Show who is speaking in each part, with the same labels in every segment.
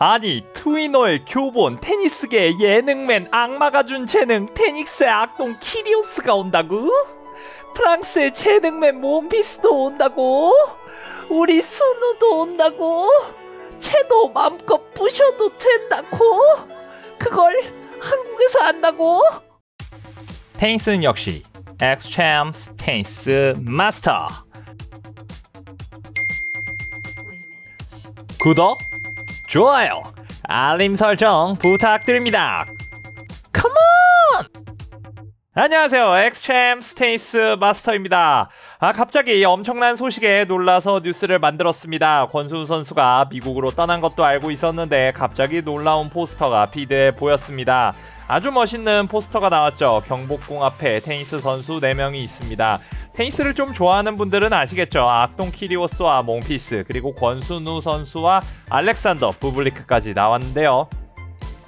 Speaker 1: 아니, 트위너의 교본, 테니스계의 예능맨, 악마가 준 재능, 테닉스의 악동 키리오스가 온다고? 프랑스의 재능맨 몽피스도 온다고? 우리 순우도 온다고? 채도 맘껏 부셔도 된다고? 그걸 한국에서 한다고? 테니스는 역시 엑스챔스 테니스 마스터. 구독, 좋아요, 알림 설정 부탁드립니다. 컴온! 안녕하세요, 엑스챔스 테니스 마스터입니다. 갑자기 엄청난 소식에 놀라서 뉴스를 만들었습니다. 권순우 선수가 미국으로 떠난 것도 알고 있었는데 갑자기 놀라운 포스터가 피드에 보였습니다. 아주 멋있는 포스터가 나왔죠. 경복궁 앞에 테니스 선수 4명이 있습니다. 테니스를 좀 좋아하는 분들은 아시겠죠. 악동 키리오스와 몽피스, 그리고 권순우 선수와 알렉산더 부블리크까지 나왔는데요.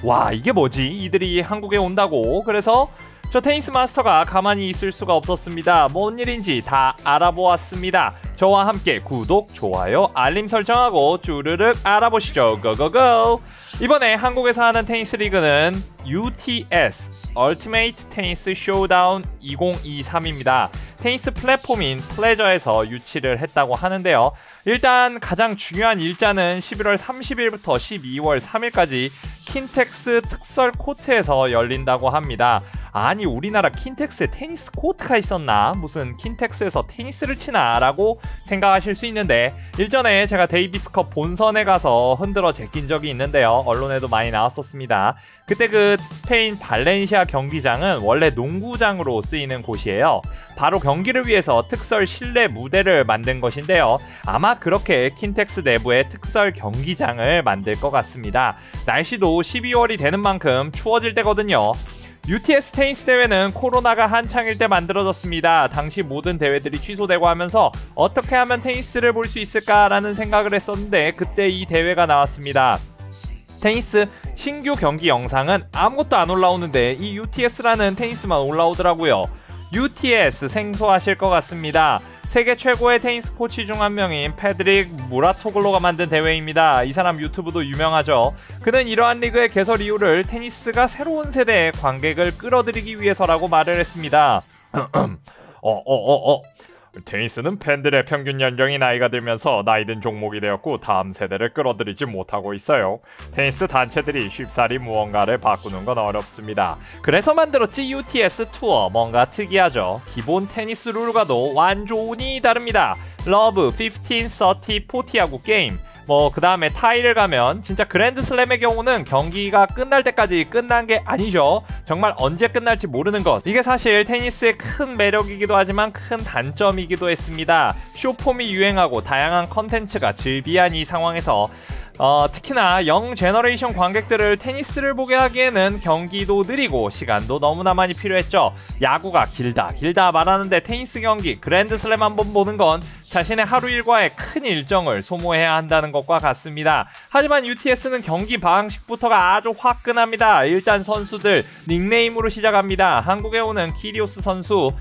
Speaker 1: 와, 이게 뭐지? 이들이 한국에 온다고? 그래서 저 테니스 마스터가 가만히 있을 수가 없었습니다. 뭔 일인지 다 알아보았습니다. 저와 함께 구독, 좋아요, 알림 설정하고 쭈르륵 알아보시죠. 고고고! 이번에 한국에서 하는 테니스 리그는 UTS Ultimate Tennis Showdown 2023입니다. 테니스 플랫폼인 플레저에서 유치를 했다고 하는데요. 일단 가장 중요한 일자는 11월 30일부터 12월 3일까지 킨텍스 특설 코트에서 열린다고 합니다. 아니, 우리나라 킨텍스에 테니스 코트가 있었나? 무슨 킨텍스에서 테니스를 치나? 라고 생각하실 수 있는데, 일전에 제가 데이비스컵 본선에 가서 흔들어 제낀 적이 있는데요. 언론에도 많이 나왔었습니다. 그때 그 스페인 발렌시아 경기장은 원래 농구장으로 쓰이는 곳이에요. 바로 경기를 위해서 특설 실내 무대를 만든 것인데요. 아마 그렇게 킨텍스 내부에 특설 경기장을 만들 것 같습니다. 날씨도 12월이 되는 만큼 추워질 때거든요. UTS 테니스 대회는 코로나가 한창일 때 만들어졌습니다. 당시 모든 대회들이 취소되고 하면서 어떻게 하면 테니스를 볼 수 있을까라는 생각을 했었는데, 그때 이 대회가 나왔습니다. 테니스 신규 경기 영상은 아무것도 안 올라오는데 이 UTS라는 테니스만 올라오더라고요. UTS 생소하실 것 같습니다. 세계 최고의 테니스 코치 중 한 명인 페드릭 무라토글로가 만든 대회입니다. 이 사람 유튜브도 유명하죠. 그는 이러한 리그의 개설 이유를 테니스가 새로운 세대의 관객을 끌어들이기 위해서라고 말을 했습니다. 테니스는 팬들의 평균 연령이 나이가 들면서 나이든 종목이 되었고 다음 세대를 끌어들이지 못하고 있어요. 테니스 단체들이 쉽사리 무언가를 바꾸는 건 어렵습니다. 그래서 만들었지 UTS 투어. 뭔가 특이하죠. 기본 테니스 룰과도 완전히 다릅니다. 러브, 15, 30, 40하고 게임, 그 다음에 타이를 가면 진짜 그랜드슬램의 경우는 경기가 끝날 때까지 끝난 게 아니죠. 정말 언제 끝날지 모르는 것. 이게 사실 테니스의 큰 매력이기도 하지만 큰 단점이기도 했습니다. 쇼폼이 유행하고 다양한 컨텐츠가 즐비한 이 상황에서 특히나 영 제너레이션 관객들을 테니스를 보게 하기에는 경기도 느리고 시간도 너무나 많이 필요했죠. 야구가 길다 말하는데 테니스 경기, 그랜드슬램 한번 보는 건 자신의 하루 일과의 큰 일정을 소모해야 한다는 것과 같습니다. 하지만 UTS는 경기 방식부터가 아주 화끈합니다. 일단 선수들 닉네임으로 시작합니다. 한국에 오는 키리오스 선수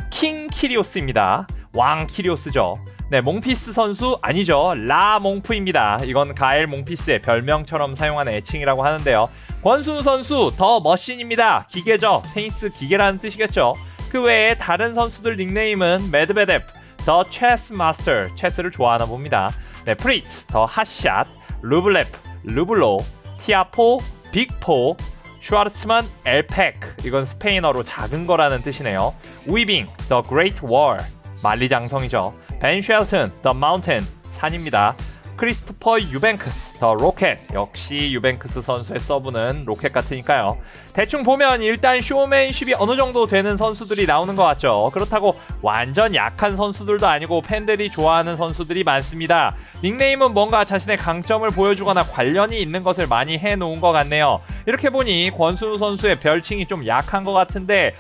Speaker 1: 킹 키리오스입니다. 왕 키리오스죠. 네, 몽피스 선수 아니죠. 라 몽프입니다. 이건 가엘 몽피스의 별명처럼 사용하는 애칭이라고 하는데요. 권순우 선수 더 머신입니다. 기계죠. 테니스 기계라는 뜻이겠죠. 그 외에 다른 선수들 닉네임은 메드베뎁, 더 체스 마스터, 체스를 좋아하나 봅니다. 네, 프리츠, 더 핫샷, 루블레프, 루블로, 티아포, 빅포, 슈와르츠만, 엘펙, 이건 스페인어로 작은 거라는 뜻이네요. 위빙, 더 그레이트 월, 만리장성이죠. 벤 쉘튼, 더 마운틴, 산입니다. 크리스토퍼 유뱅크스, 더 로켓, 역시 유뱅크스 선수의 서브는 로켓 같으니까요. 대충 보면 일단 쇼맨십이 어느 정도 되는 선수들이 나오는 것 같죠. 그렇다고 완전 약한 선수들도 아니고 팬들이 좋아하는 선수들이 많습니다. 닉네임은 뭔가 자신의 강점을 보여주거나 관련이 있는 것을 많이 해놓은 것 같네요. 이렇게 보니 권순우 선수의 별칭이 좀 약한 것 같은데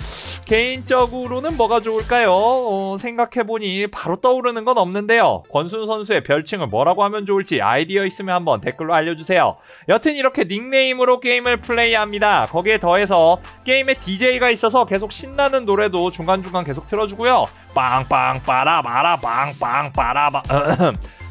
Speaker 1: 개인적으로는 뭐가 좋을까요? 생각해보니 바로 떠오르는 건 없는데요. 권순우 선수의 별칭을 뭐라고 하면 좋을지 아이디어 있으면 한번 댓글로 알려주세요. 여튼 이렇게 닉네임으로 게임을 플레이합니다. 거기에 더해서 게임에 DJ가 있어서 계속 신나는 노래도 중간중간 계속 틀어주고요. 빵빵 빠라바라 빵빵 빠라바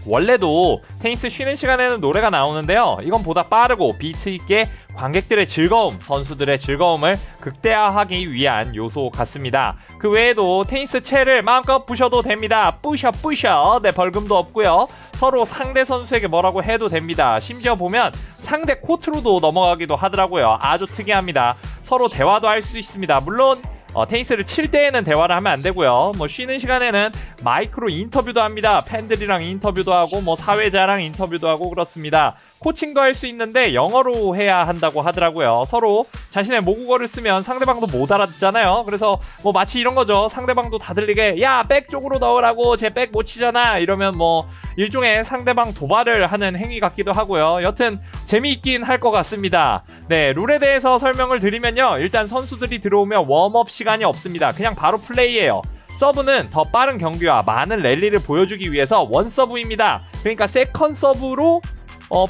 Speaker 1: 원래도 테니스 쉬는 시간에는 노래가 나오는데요. 이건 보다 빠르고 비트 있게 관객들의 즐거움, 선수들의 즐거움을 극대화하기 위한 요소 같습니다. 그 외에도 테니스 채를 마음껏 부셔도 됩니다. 부셔. 네, 벌금도 없고요. 서로 상대 선수에게 뭐라고 해도 됩니다. 심지어 보면 상대 코트로도 넘어가기도 하더라고요. 아주 특이합니다. 서로 대화도 할 수 있습니다. 물론 테니스를 칠 때에는 대화를 하면 안 되고요. 뭐 쉬는 시간에는 마이크로 인터뷰도 합니다. 팬들이랑 인터뷰도 하고 뭐 사회자랑 인터뷰도 하고 그렇습니다. 코칭도 할 수 있는데 영어로 해야 한다고 하더라고요. 서로 자신의 모국어를 쓰면 상대방도 못 알아듣잖아요. 그래서 뭐 마치 이런 거죠. 상대방도 다 들리게 야, 백 쪽으로 넣으라고, 쟤 백 못 치잖아, 이러면 뭐 일종의 상대방 도발을 하는 행위 같기도 하고요. 여튼 재미있긴 할 것 같습니다. 네, 룰에 대해서 설명을 드리면요. 일단 선수들이 들어오면 웜업 시간이 없습니다. 그냥 바로 플레이예요. 서브는 더 빠른 경기와 많은 랠리를 보여주기 위해서 원 서브입니다. 그러니까 세컨 서브로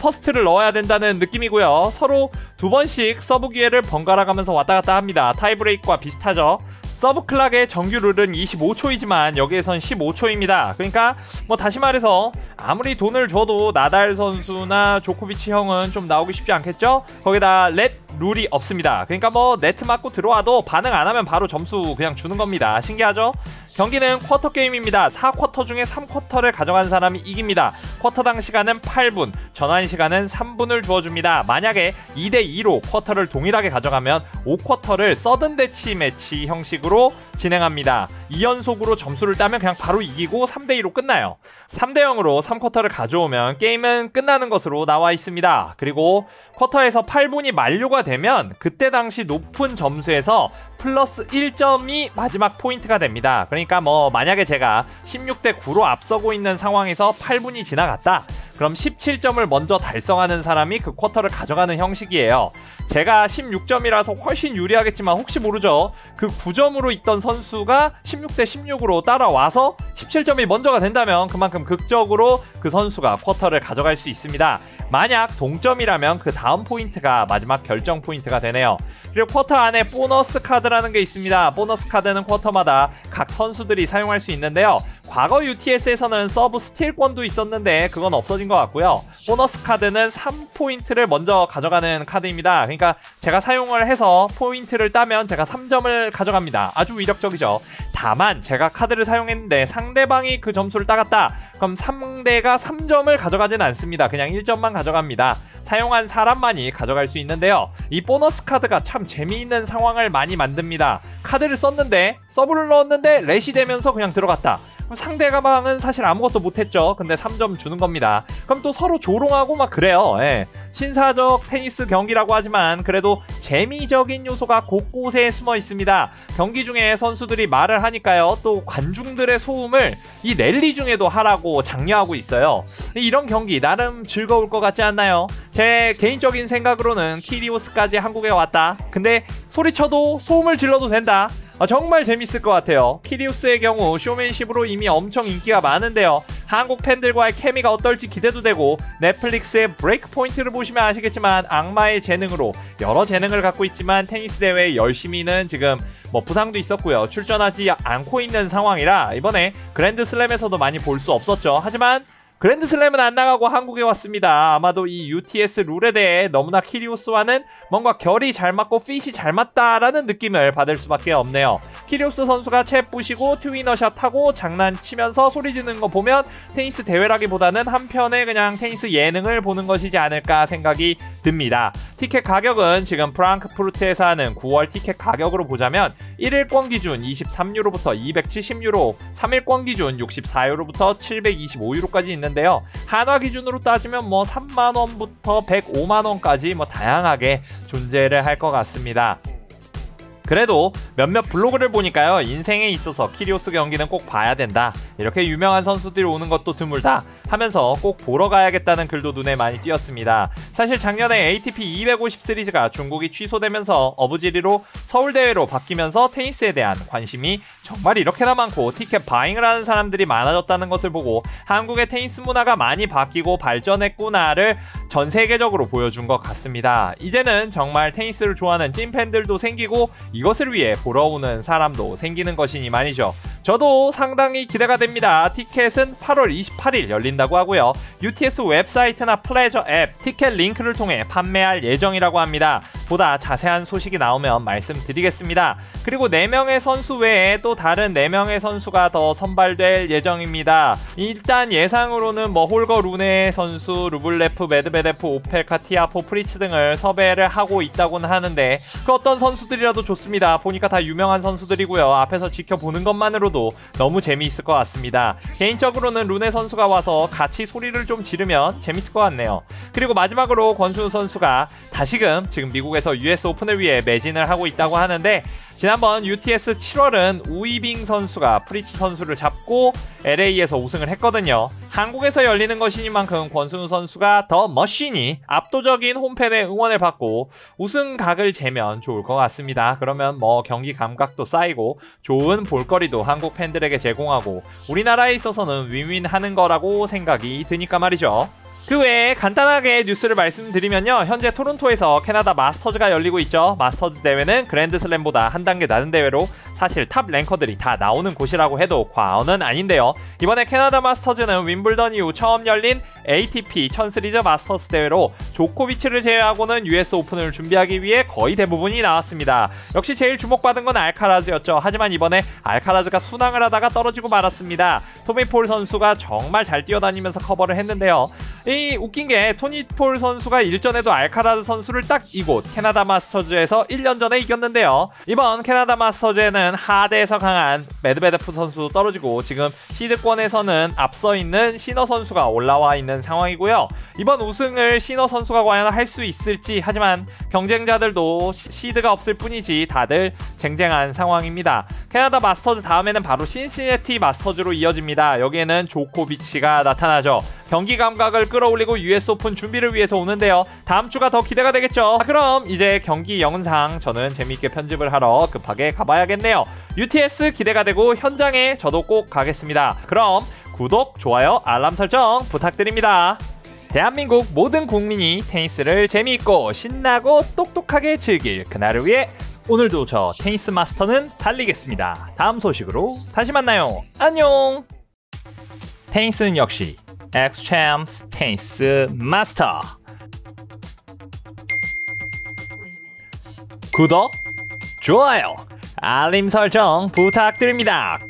Speaker 1: 퍼스트를 넣어야 된다는 느낌이고요. 서로 두 번씩 서브 기회를 번갈아 가면서 왔다 갔다 합니다. 타이브레이크와 비슷하죠. 서브 클락의 정규 룰은 25초이지만 여기에선 15초입니다. 그러니까 뭐 다시 말해서 아무리 돈을 줘도 나달 선수나 조코비치 형은 좀 나오기 쉽지 않겠죠? 거기다 렛 룰이 없습니다. 그러니까 뭐 네트 맞고 들어와도 반응 안 하면 바로 점수 그냥 주는 겁니다. 신기하죠? 경기는 쿼터 게임입니다. 4쿼터 중에 3쿼터를 가져간 사람이 이깁니다. 쿼터당 시간은 8분, 전환 시간은 3분을 주어줍니다. 만약에 2대2로 쿼터를 동일하게 가져가면 5쿼터를 서든 대치 매치 형식으로 진행합니다. 2연속으로 점수를 따면 그냥 바로 이기고 3대2로 끝나요. 3대0으로 3쿼터를 가져오면 게임은 끝나는 것으로 나와 있습니다. 그리고 쿼터에서 8분이 만료가 되면 그때 당시 높은 점수에서 플러스 1점이 마지막 포인트가 됩니다. 그러니까 뭐 만약에 제가 16대9로 앞서고 있는 상황에서 8분이 지나갔다. 그럼 17점을 먼저 달성하는 사람이 그 쿼터를 가져가는 형식이에요. 제가 16점이라서 훨씬 유리하겠지만 혹시 모르죠. 그 9점으로 있던 선수가 16대16으로 따라와서 17점이 먼저가 된다면 그만큼 극적으로 그 선수가 쿼터를 가져갈 수 있습니다. 만약 동점이라면 그 다음 포인트가 마지막 결정 포인트가 되네요. 그리고 쿼터 안에 보너스 카드라는 게 있습니다. 보너스 카드는 쿼터마다 각 선수들이 사용할 수 있는데요. 과거 UTS에서는 서브 스틸권도 있었는데 그건 없어진 것 같고요. 보너스 카드는 3포인트를 먼저 가져가는 카드입니다. 그러니까 제가 사용을 해서 포인트를 따면 제가 3점을 가져갑니다. 아주 위력적이죠. 다만 제가 카드를 사용했는데 상대방이 그 점수를 따갔다. 그럼 상대가 3점을 가져가진 않습니다. 그냥 1점만 가져갑니다. 사용한 사람만이 가져갈 수 있는데요. 이 보너스 카드가 참 재미있는 상황을 많이 만듭니다. 카드를 썼는데 서브를 넣었는데 렛이 되면서 그냥 들어갔다. 그럼 상대방은 사실 아무것도 못했죠. 근데 3점 주는 겁니다. 그럼 또 서로 조롱하고 막 그래요. 예. 신사적 테니스 경기라고 하지만 그래도 재미적인 요소가 곳곳에 숨어 있습니다. 경기 중에 선수들이 말을 하니까요. 또 관중들의 소음을 이 랠리 중에도 하라고 장려하고 있어요. 이런 경기 나름 즐거울 것 같지 않나요? 제 개인적인 생각으로는 키리오스까지 한국에 왔다. 근데 소리쳐도 소음을 질러도 된다. 정말 재밌을 것 같아요. 키리우스의 경우 쇼맨십으로 이미 엄청 인기가 많은데요. 한국 팬들과의 케미가 어떨지 기대도 되고 넷플릭스의 브레이크 포인트를 보시면 아시겠지만 악마의 재능으로 여러 재능을 갖고 있지만 테니스 대회에 열심히는 지금 뭐 부상도 있었고요. 출전하지 않고 있는 상황이라 이번에 그랜드슬램에서도 많이 볼 수 없었죠. 하지만 그랜드슬램은 안 나가고 한국에 왔습니다. 아마도 이 UTS 룰에 대해 너무나 키리오스와는 뭔가 결이 잘 맞고 핏이 잘 맞다라는 느낌을 받을 수밖에 없네요. 키리오스 선수가 채 부시고 트위너샷 하고 장난치면서 소리 지르는 거 보면 테니스 대회라기보다는 한편의 그냥 테니스 예능을 보는 것이지 않을까 생각이 듭니다. 티켓 가격은 지금 프랑크푸르트에서 하는 9월 티켓 가격으로 보자면 1일권 기준 23유로부터 270유로, 3일권 기준 64유로부터 725유로까지 있는데요. 한화 기준으로 따지면 뭐 3만원부터 105만원까지 뭐 다양하게 존재를 할 것 같습니다. 그래도 몇몇 블로그를 보니까요. 인생에 있어서 키리오스 경기는 꼭 봐야 된다. 이렇게 유명한 선수들이 오는 것도 드물다 하면서 꼭 보러 가야겠다는 글도 눈에 많이 띄었습니다. 사실 작년에 ATP 250 시리즈가 중국이 취소되면서 어부지리로 서울대회로 바뀌면서 테니스에 대한 관심이 정말 이렇게나 많고 티켓 바잉을 하는 사람들이 많아졌다는 것을 보고 한국의 테니스 문화가 많이 바뀌고 발전했구나를 전 세계적으로 보여준 것 같습니다. 이제는 정말 테니스를 좋아하는 찐팬들도 생기고 이것을 위해 보러 오는 사람도 생기는 것이니 말이죠. 저도 상당히 기대가 됩니다. 티켓은 8월 28일 열린다고 하고요. UTS 웹사이트나 플레저 앱 티켓 링크를 통해 판매할 예정이라고 합니다. 보다 자세한 소식이 나오면 말씀드리겠습니다. 그리고 4명의 선수 외에 또 다른 4명의 선수가 더 선발될 예정입니다. 일단 예상으로는 홀거 루네 선수, 루블레프, 메드베데프, 오펠카, 티아포, 프리츠 등을 섭외를 하고 있다고는 하는데 그 어떤 선수들이라도 좋습니다. 보니까 다 유명한 선수들이고요. 앞에서 지켜보는 것만으로도 너무 재미있을 것 같습니다. 개인적으로는 루네 선수가 와서 같이 소리를 좀 지르면 재밌을 것 같네요. 그리고 마지막으로 권순우 선수가 다시금 지금 미국에서 US 오픈을 위해 매진을 하고 있다고 하는데 지난번 UTS 7월은 우이빙 선수가 프리츠 선수를 잡고 LA에서 우승을 했거든요. 한국에서 열리는 것이니만큼 권순우 선수가 더 머신이 압도적인 홈팬의 응원을 받고 우승각을 재면 좋을 것 같습니다. 그러면 경기 감각도 쌓이고 좋은 볼거리도 한국 팬들에게 제공하고 우리나라에 있어서는 윈윈하는 거라고 생각이 드니까 말이죠. 그 외에 간단하게 뉴스를 말씀드리면요. 현재 토론토에서 캐나다 마스터즈가 열리고 있죠. 마스터즈 대회는 그랜드슬램보다 한 단계 낮은 대회로 사실 탑 랭커들이 다 나오는 곳이라고 해도 과언은 아닌데요. 이번에 캐나다 마스터즈는 윈블던 이후 처음 열린 ATP 1000시리즈 마스터스 대회로 조코비치를 제외하고는 US 오픈을 준비하기 위해 거의 대부분이 나왔습니다. 역시 제일 주목받은 건 알카라즈였죠. 하지만 이번에 알카라즈가 순항을 하다가 떨어지고 말았습니다. 토미 폴 선수가 정말 잘 뛰어다니면서 커버를 했는데요. 이 웃긴 게 토니 폴 선수가 일전에도 알카라즈 선수를 딱 이곳 캐나다 마스터즈에서 1년 전에 이겼는데요. 이번 캐나다 마스터즈에는 하대에서 강한 메드베데프 선수 떨어지고 지금 시드권에서는 앞서 있는 시너 선수가 올라와 있는 상황이고요. 이번 우승을 시너 선수가 과연 할 수 있을지 하지만 경쟁자들도 시드가 없을 뿐이지 다들 쟁쟁한 상황입니다. 캐나다 마스터즈 다음에는 바로 신시내티 마스터즈로 이어집니다. 여기에는 조코비치가 나타나죠. 경기 감각을 끌어올리고 US 오픈 준비를 위해서 오는데요. 다음 주가 더 기대가 되겠죠. 그럼 이제 경기 영상 저는 재미있게 편집을 하러 급하게 가봐야겠네요. UTS 기대가 되고 현장에 저도 꼭 가겠습니다. 그럼 구독, 좋아요, 알람 설정 부탁드립니다. 대한민국 모든 국민이 테니스를 재미있고 신나고 똑똑하게 즐길 그날을 위해 오늘도 저 테니스 마스터는 달리겠습니다. 다음 소식으로 다시 만나요. 안녕. 테니스는 역시 엑스챔스 테니스 마스터. 구독, 좋아요, 알림 설정 부탁드립니다.